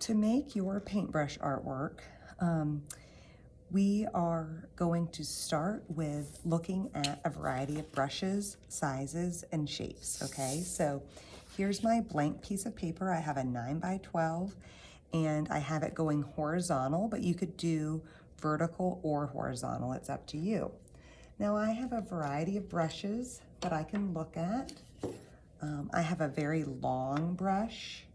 To make your paintbrush artwork, we are going to start with looking at a variety of brushes, sizes, and shapes, okay? So here's my blank piece of paper. I have a 9 by 12, and I have it going horizontal, but you could do vertical or horizontal. It's up to you. Now I have a variety of brushes that I can look at. I have a very long brush.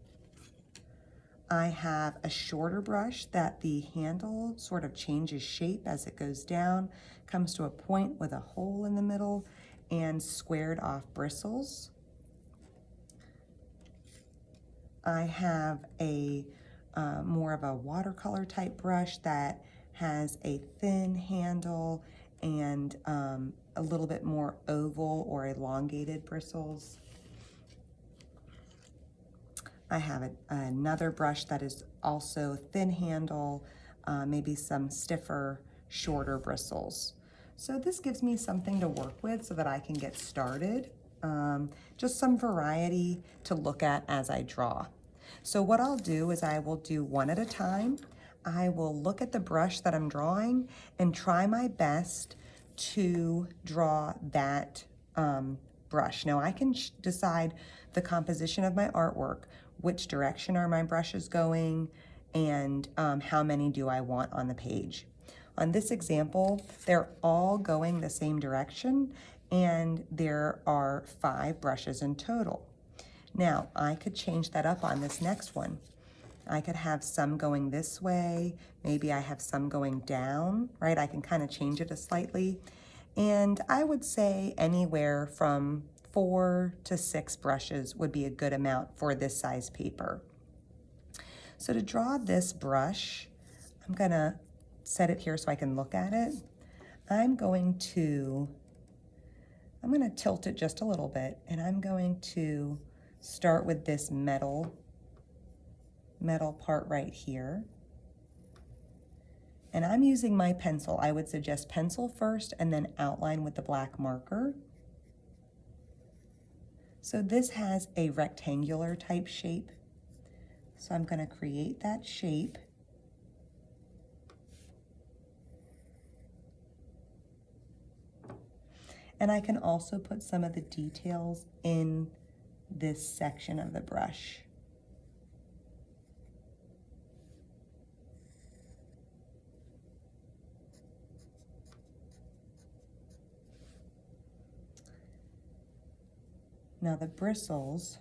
I have a shorter brush that the handle sort of changes shape as it goes down, comes to a point with a hole in the middle, and squared off bristles. I have a more of a watercolor type brush that has a thin handle and a little bit more oval or elongated bristles. I have another brush that is also thin handle, maybe some stiffer, shorter bristles. So this gives me something to work with so that I can get started. Just some variety to look at as I draw. So what I'll do is I will do one at a time. I will look at the brush that I'm drawing and try my best to draw that brush. Now I can decide the composition of my artwork, which direction are my brushes going, and how many do I want on the page. On this example, they're all going the same direction, and there are 5 brushes in total. Now, I could change that up on this next one. I could have some going this way, maybe I have some going down, right? I can kind of change it slightly. And I would say anywhere from 4 to 6 brushes would be a good amount for this size paper. So to draw this brush, I'm gonna set it here so I can look at it. I'm gonna tilt it just a little bit, and I'm going to start with this metal part right here. And I'm using my pencil. I would suggest pencil first and then outline with the black marker. So this has a rectangular type shape. So I'm going to create that shape. And I can also put some of the details in this section of the brush. Now the bristles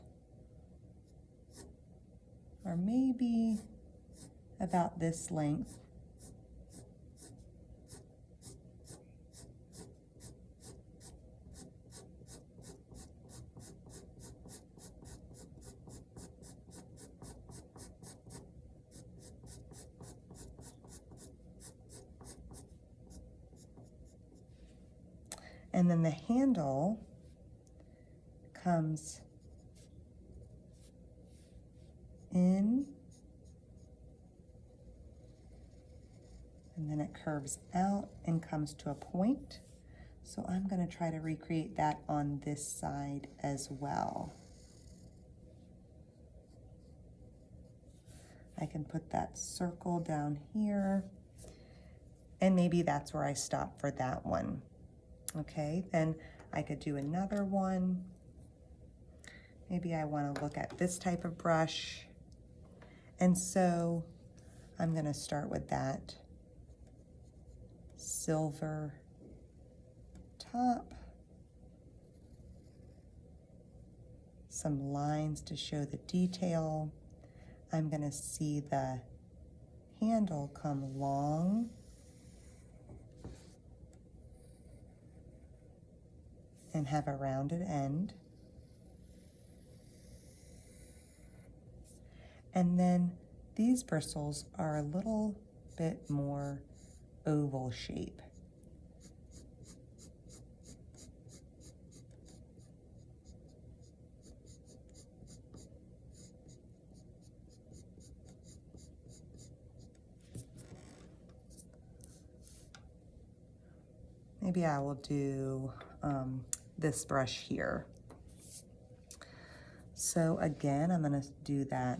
are maybe about this length. And then the handle comes in, and then it curves out and comes to a point. So I'm going to try to recreate that on this side as well. I can put that circle down here, and maybe that's where I stop for that one. Okay, then I could do another one. Maybe I want to look at this type of brush. And so I'm going to start with that silver top. Some lines to show the detail. I'm going to see the handle come long and have a rounded end. And then these bristles are a little bit more oval shape. Maybe I will do this brush here. So again, I'm going to do that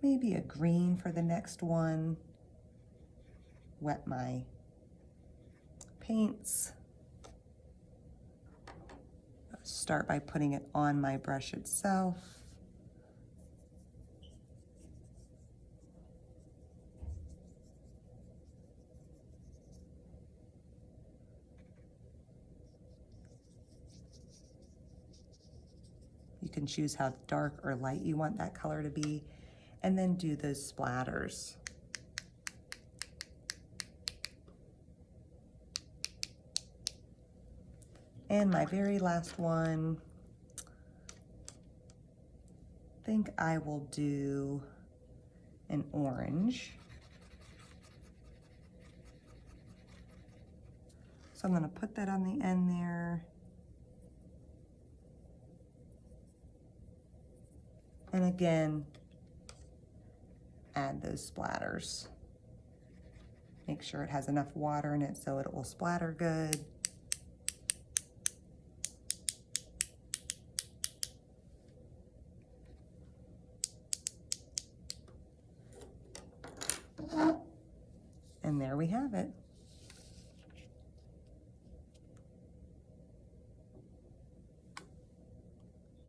maybe a green for the next one. Wet my paints. Start by putting it on my brush itself. You can choose how dark or light you want that color to be, and then do those splatters. And my very last one, I think I will do an orange. So I'm going to put that on the end there. And again, add those splatters. Make sure it has enough water in it so it will splatter good. And there we have it.